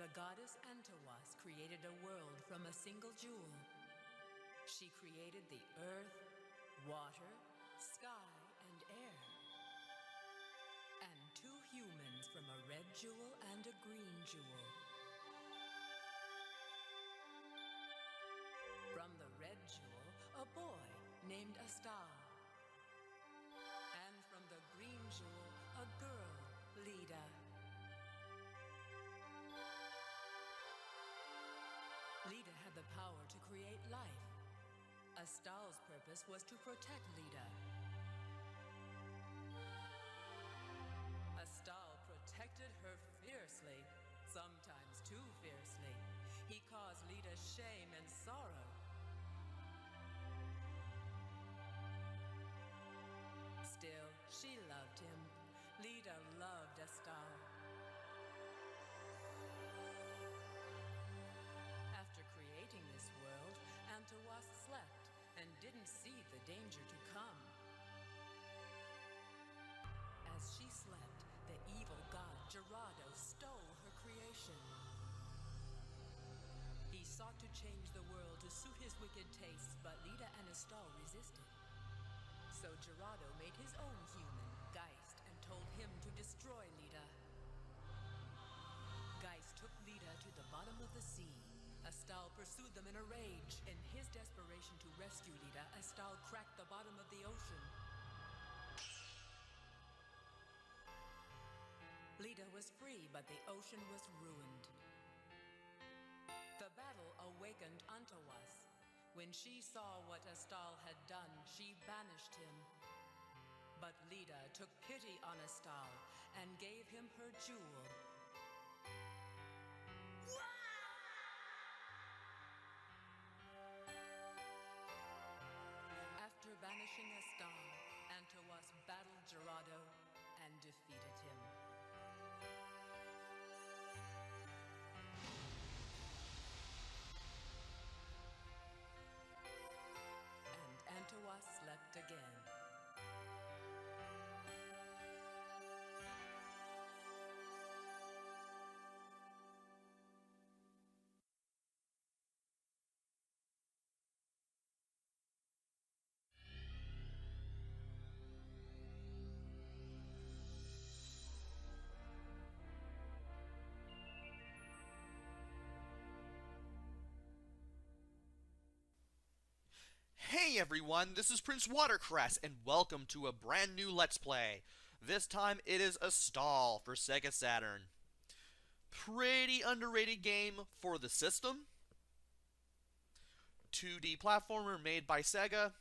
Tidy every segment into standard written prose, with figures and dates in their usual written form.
The goddess Antawas created a world from a single jewel. She created the earth, water, sky, and air. And two humans from a red jewel and a green jewel. From the red jewel, a boy named Astal. And from the green jewel, a girl, Leda. Leda had the power to create life. Astal's purpose was to protect Leda. Astal protected her fiercely, sometimes too fiercely. He caused Leda shame and sorrow. Still, she loved him. Leda loved Astal. After creating this world, Antawas slept and didn't see the danger to come. As she slept, the evil god Gerardo stole her creation. He sought to change the world to suit his wicked tastes, but Leda and Astal resisted. So Gerardo made his own human, Geist, and told him to destroy Leda. Geist took Leda to the bottom of the sea. Astal pursued them in a rage. In his desperation to rescue Leda, Astal cracked the bottom of the ocean. Leda was free, but the ocean was ruined. The battle awakened Antawas. When she saw what Astal had done, she banished him. But Leda took pity on Astal and gave him her jewel. After banishing Astal, Antawas battled Gerardo and defeated him. And Antawas slept again. Hey everyone, this is PrinceWatercress, and welcome to a brand new Let's Play. This time it is Astal for Sega Saturn. Pretty underrated game for the system. 2D platformer made by Sega.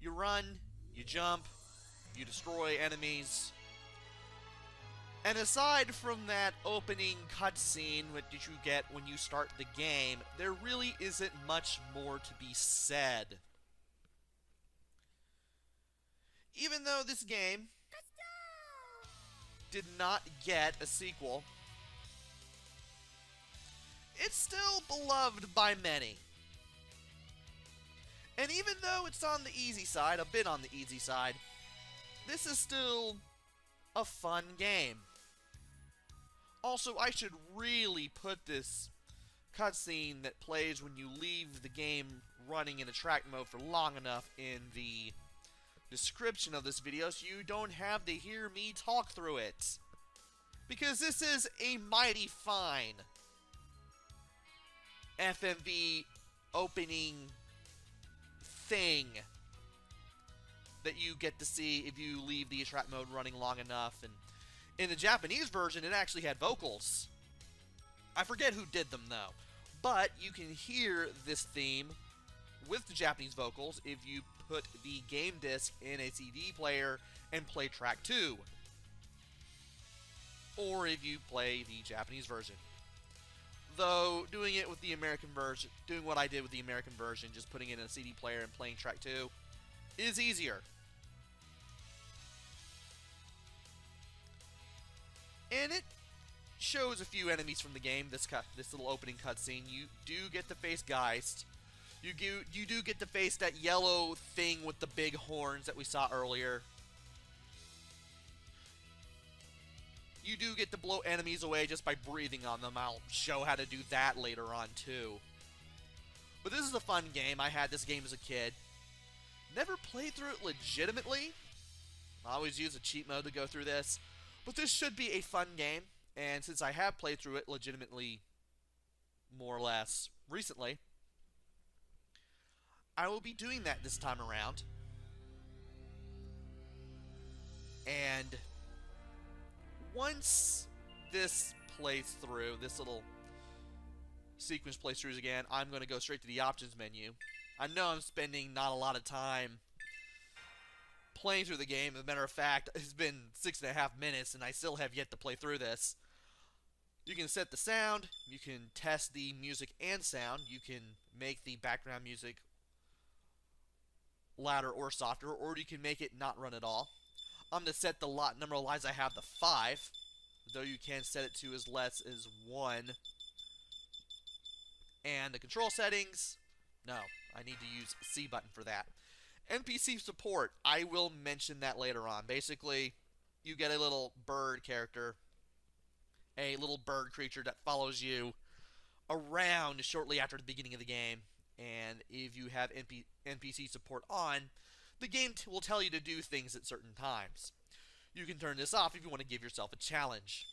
You run, you jump, you destroy enemies. And aside from that opening cutscene that you get when you start the game, there really isn't much more to be said. Even though this game did not get a sequel, it's still beloved by many. And even though it's on the easy side, a bit on the easy side, this is still a fun game. Also, I should really put this cutscene that plays when you leave the game running in attract mode for long enough in the description of this video so you don't have to hear me talk through it. Because this is a mighty fine FMV opening thing that you get to see if you leave the attract mode running long enough. And in the Japanese version, it actually had vocals. I forget who did them, though. But you can hear this theme with the Japanese vocals if you put the game disc in a CD player and play track 2. Or if you play the Japanese version. Though, doing it with the American version, doing what I did with the American version, just putting it in a CD player and playing track 2, is easier. And it shows a few enemies from the game, this little opening cutscene. You do get to face Geist. You do get to face that yellow thing with the big horns that we saw earlier. You do get to blow enemies away just by breathing on them. I'll show how to do that later on too. But this is a fun game. I had this game as a kid. Never played through it legitimately. I always use a cheat mode to go through this. But this should be a fun game. And since I have played through it legitimately, more or less, recently, I will be doing that this time around. And once this plays through, this little sequence plays through again, I'm going to go straight to the options menu. I know I'm spending not a lot of time playing through the game. As a matter of fact, it's been 6.5 minutes and I still have yet to play through this. You can set the sound, you can test the music and sound, you can make the background music louder or softer, or you can make it not run at all. I'm going to set the number of lives I have to 5, though you can set it to as less as 1. And the control settings, no, I need to use C button for that. NPC support, I will mention that later on. Basically, you get a little bird character, a little bird creature that follows you around shortly after the beginning of the game. And if you have NPC support on, the game will tell you to do things at certain times. You can turn this off if you want to give yourself a challenge.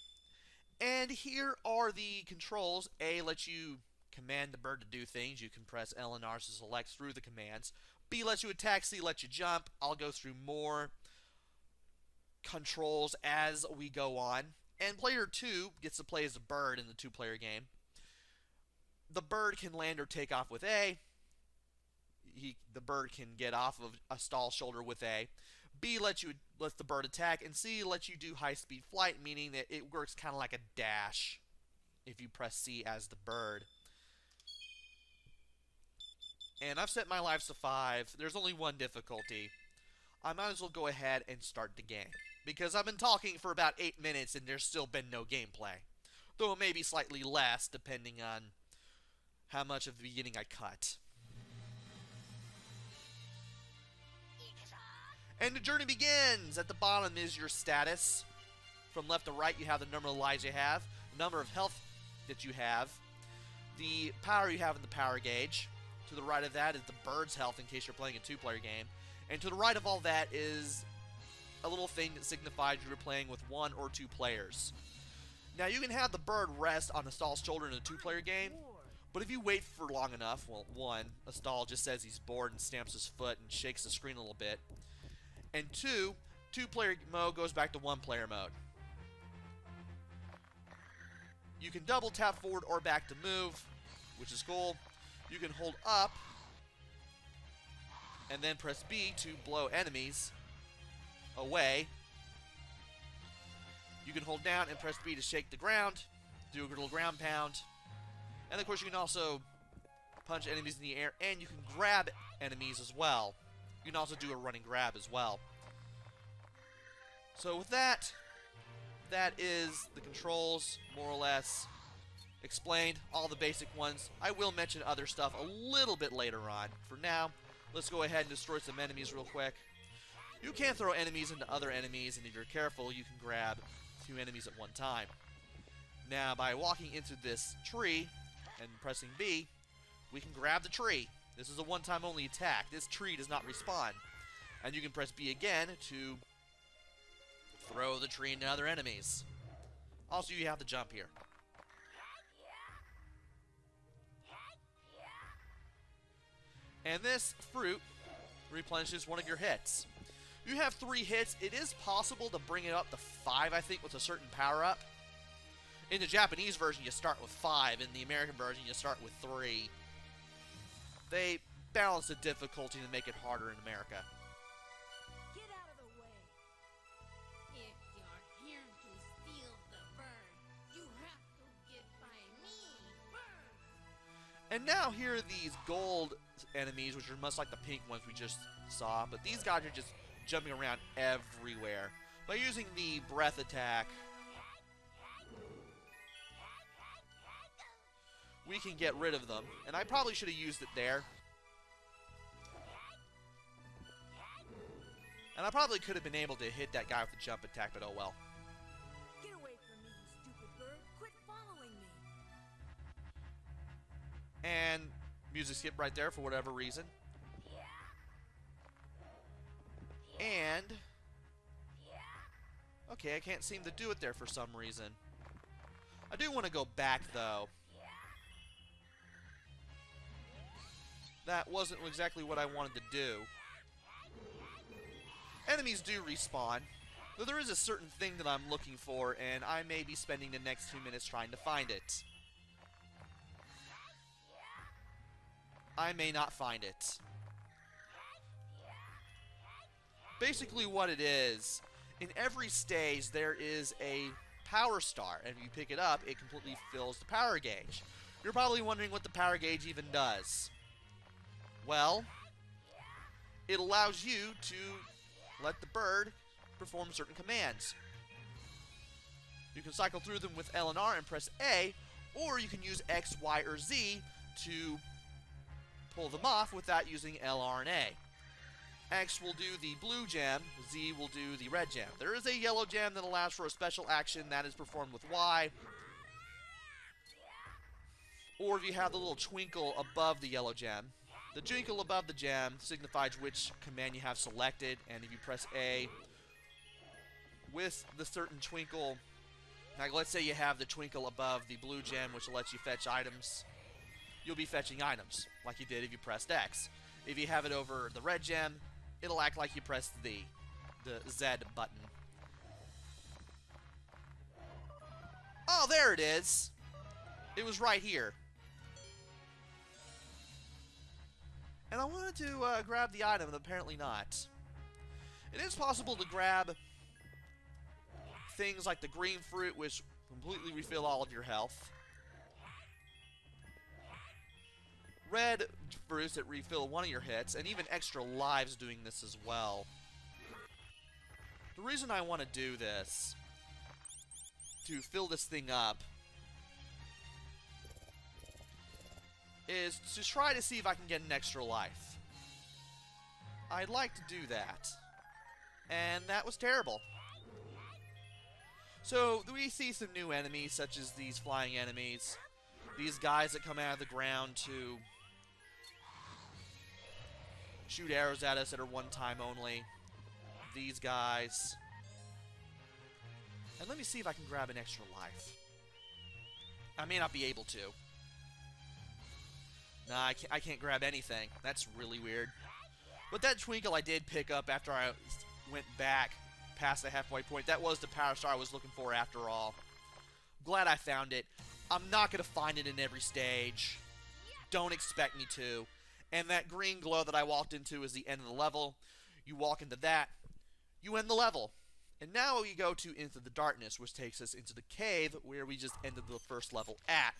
And here are the controls. A lets you command the bird to do things. You can press L and R to select through the commands. B lets you attack. C lets you jump. I'll go through more controls as we go on. And player 2 gets to play as a bird in the 2-player game. The bird can land or take off with A. The bird can get off of Astal's shoulder with A. B lets the bird attack, and C lets you do high-speed flight, meaning that it works kind of like a dash if you press C as the bird. And I've set my lives to 5. There's only one difficulty. I might as well go ahead and start the game, because I've been talking for about 8 minutes and there's still been no gameplay. Though it may be slightly less, depending on how much of the beginning I cut. And the journey begins! At the bottom is your status. From left to right, you have the number of lives you have, the number of health that you have, the power you have in the power gauge. To the right of that is the bird's health in case you're playing a 2-player game. And to the right of all that is a little thing that signifies you're playing with 1 or 2 players. Now, you can have the bird rest on Astal's shoulder in a 2-player game, but if you wait for long enough, well, 1, Astal just says he's bored and stamps his foot and shakes the screen a little bit. And 2, 2-player mode goes back to 1-player mode. You can double tap forward or back to move, which is cool. You can hold up and then press B to blow enemies away. You can hold down and press B to shake the ground, do a little ground pound. And of course you can also punch enemies in the air, and you can grab enemies as well. You can also do a running grab as well. So with that, that is the controls, more or less explained, all the basic ones. I will mention other stuff a little bit later on. For now, let's go ahead and destroy some enemies real quick. You can throw enemies into other enemies, and if you're careful, you can grab 2 enemies at one time. Now, by walking into this tree and pressing B, we can grab the tree. This is a one-time only attack. This tree does not respawn. And you can press B again to throw the tree into other enemies. Also, you have to jump here. And this fruit replenishes one of your hits. You have 3 hits. It is possible to bring it up to 5, I think, with a certain power-up. In the Japanese version, you start with 5. In the American version, you start with 3. They balance the difficulty to make it harder in America. Get out of the way. If you're here to steal the bird, you have to get by me first. And now here are these gold enemies, which are much like the pink ones we just saw. But these guys are just jumping around everywhere. By using the breath attack, we can get rid of them. And I probably should have used it there. And I probably could have been able to hit that guy with the jump attack, but oh well. Get away And music skip right there for whatever reason. And okay, I can't seem to do it there for some reason. I do want to go back, though. That wasn't exactly what I wanted to do. Enemies do respawn, though there is a certain thing that I'm looking for, and I may be spending the next 2 minutes trying to find it. I may not find it. Basically what it is, in every stage there is a power star, and if you pick it up, it completely fills the power gauge. You're probably wondering what the power gauge even does. Well, it allows you to let the bird perform certain commands. You can cycle through them with L and R and press A, or you can use X, Y, or Z to pull them off without using L, R, and A. X will do the blue gem, Z will do the red gem. There is a yellow gem that allows for a special action that is performed with Y. Or if you have the little twinkle above the yellow gem. The twinkle above the gem signifies which command you have selected, and if you press A with the certain twinkle, like let's say you have the twinkle above the blue gem, which lets you fetch items, you'll be fetching items, like you did if you pressed X. If you have it over the red gem, it'll act like you pressed the Z button. Oh, there it is! It was right here. And I wanted to grab the item, and apparently not. It is possible to grab things like the green fruit, which completely refill all of your health. Red fruits that refill one of your hits, and even extra lives doing this as well. The reason I want to do this, to fill this thing up, is to try to see if I can get an extra life. I'd like to do that. And that was terrible. So, we see some new enemies, such as these flying enemies. These guys that come out of the ground to shoot arrows at us that are one time only. These guys. And let me see if I can grab an extra life. I may not be able to. Nah, I can't grab anything. That's really weird. But that twinkle I did pick up after I went back past the halfway point. That was the power star I was looking for after all. Glad I found it. I'm not going to find it in every stage. Don't expect me to. And that green glow that I walked into is the end of the level. You walk into that, you end the level. And now we go to Into the Darkness, which takes us into the cave where we just ended the first level at.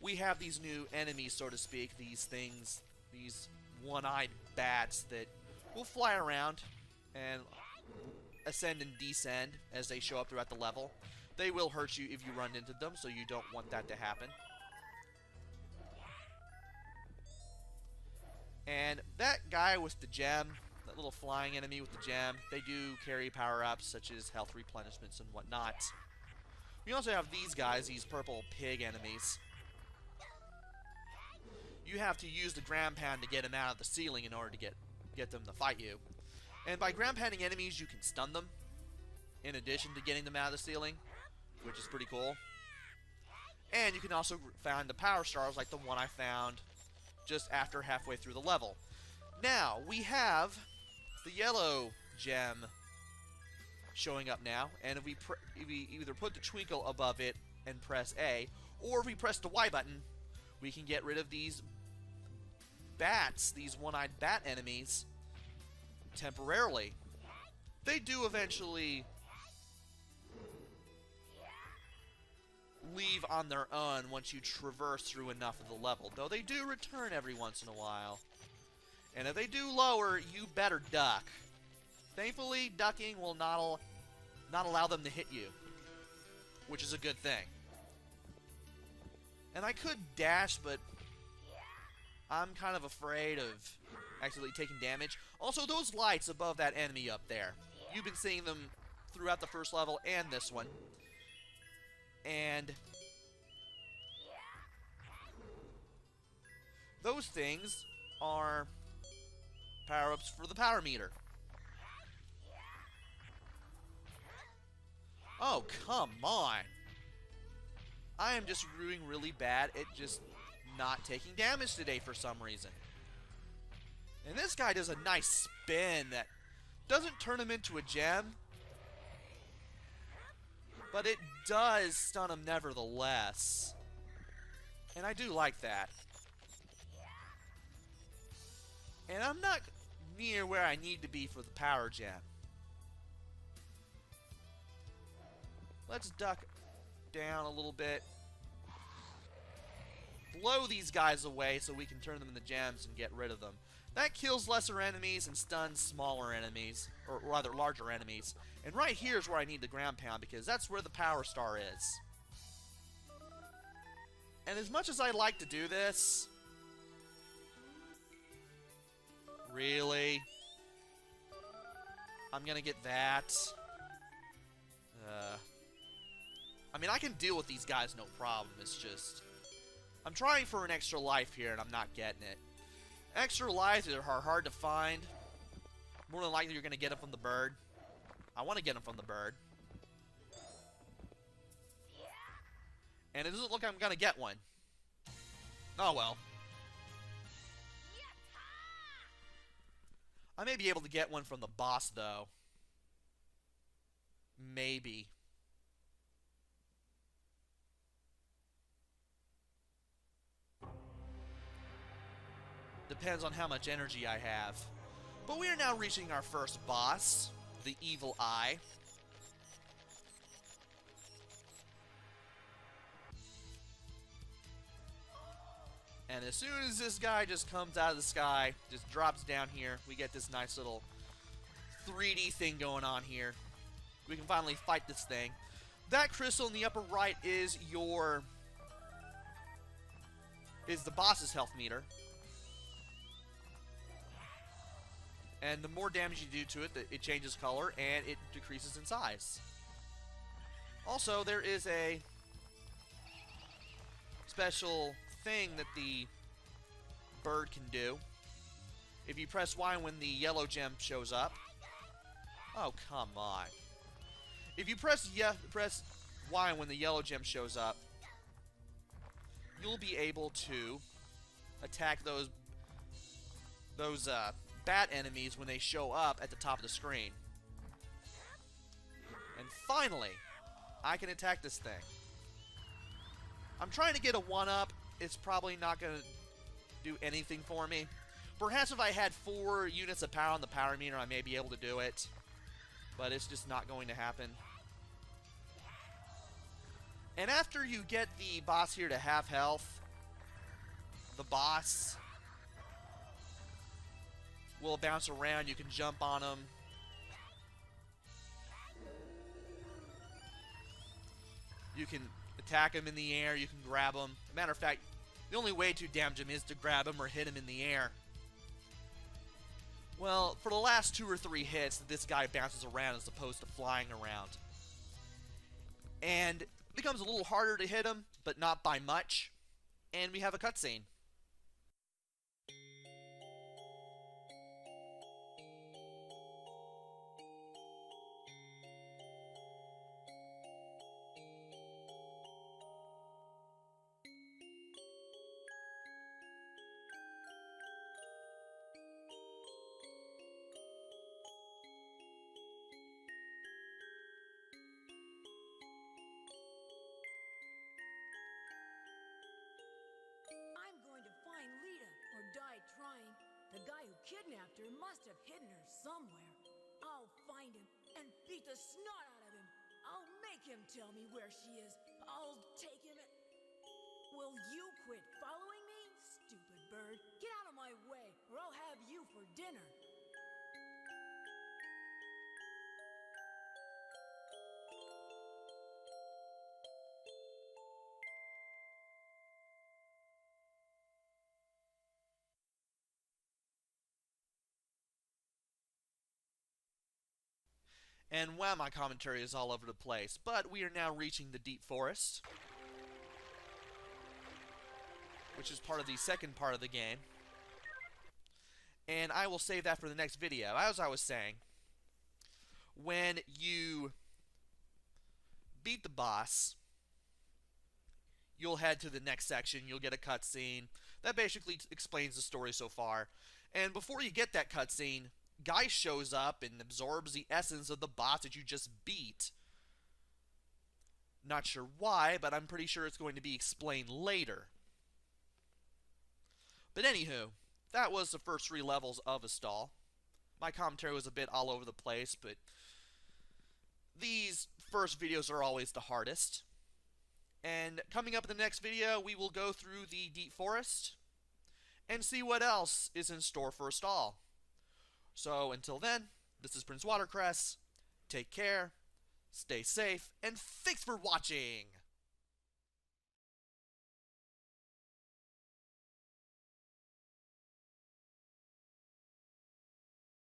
We have these new enemies, so to speak, these things, these one-eyed bats that will fly around and ascend and descend as they show up throughout the level. They will hurt you if you run into them, so you don't want that to happen. And that guy with the gem, that little flying enemy with the gem, they do carry power-ups such as health replenishments and whatnot. We also have these guys, these purple pig enemies. You have to use the ground pound to get them out of the ceiling in order to get them to fight you. And by ground pounding enemies, you can stun them, in addition to getting them out of the ceiling, which is pretty cool. And you can also find the power stars like the one I found just after halfway through the level. Now, we have the yellow gem showing up now, and if we either put the twinkle above it and press A, or if we press the Y button, we can get rid of these bats, these one-eyed bat enemies, temporarily. They do eventually leave on their own once you traverse through enough of the level, though they do return every once in a while. And if they do lower, you better duck. Thankfully, ducking will not allow them to hit you, which is a good thing. And I could dash, but I'm kind of afraid of accidentally taking damage. Also, those lights above that enemy up there, you've been seeing them throughout the first level and this one. And those things are power-ups for the power meter. Oh, come on. I am just doing really bad at just not taking damage today for some reason. And this guy does a nice spin that doesn't turn him into a gem, but it does stun him nevertheless. And I do like that. And I'm not near where I need to be for the power gem. Let's duck down a little bit. Blow these guys away so we can turn them into gems and get rid of them. That kills lesser enemies and stuns smaller enemies, or rather larger enemies. And right here is where I need the ground pound, because that's where the power star is. And as much as I like to do this... Really? I'm gonna get that. I mean, I can deal with these guys no problem. It's just... I'm trying for an extra life here, and I'm not getting it. Extra lives are hard to find. More than likely, you're going to get them from the bird. I want to get them from the bird. And it doesn't look like I'm going to get one. Oh, well. I may be able to get one from the boss, though. Maybe. Depends on how much energy I have. But we are now reaching our first boss, the Evil Eye. And as soon as this guy just comes out of the sky, just drops down here, we get this nice little 3D thing going on here. We can finally fight this thing. That crystal in the upper right is the boss's health meter. And the more damage you do to it, it changes color and it decreases in size. Also, there is a special thing that the bird can do. If you press Y when the yellow gem shows up. Oh, come on. If you press Y when the yellow gem shows up, you'll be able to attack those bat enemies when they show up at the top of the screen. And finally, I can attack this thing. I'm trying to get a 1-up. It's probably not going to do anything for me. Perhaps if I had 4 units of power on the power meter, I may be able to do it. But it's just not going to happen. And after you get the boss here to half health, the boss will bounce around. You can jump on him. You can attack him in the air. You can grab him. Matter of fact, the only way to damage him is to grab him or hit him in the air. Well, for the last 2 or 3 hits, this guy bounces around as opposed to flying around. And it becomes a little harder to hit him, but not by much. And we have a cutscene. I'm going to find Lita or die trying. The guy who kidnapped her must have hidden her somewhere. I'll find him and beat the snot out of him. I'll make him tell me where she is. I'll take him and... Will you quit following me, stupid bird? Get out of my way, or I'll have you for dinner. And wow, my commentary is all over the place. But we are now reaching the deep forest. which is part of the second part of the game. And I will save that for the next video. As I was saying, when you beat the boss, you'll head to the next section, you'll get a cutscene that basically explains the story so far. And before you get that cutscene, Guy shows up and absorbs the essence of the boss that you just beat. Not sure why, but I'm pretty sure it's going to be explained later. But anywho, that was the first 3 levels of Astal. My commentary was a bit all over the place, but these first videos are always the hardest. And coming up in the next video, we will go through the Deep Forest and see what else is in store for Astal. So until then, this is PrinceWatercress. Take care, stay safe, and thanks for watching!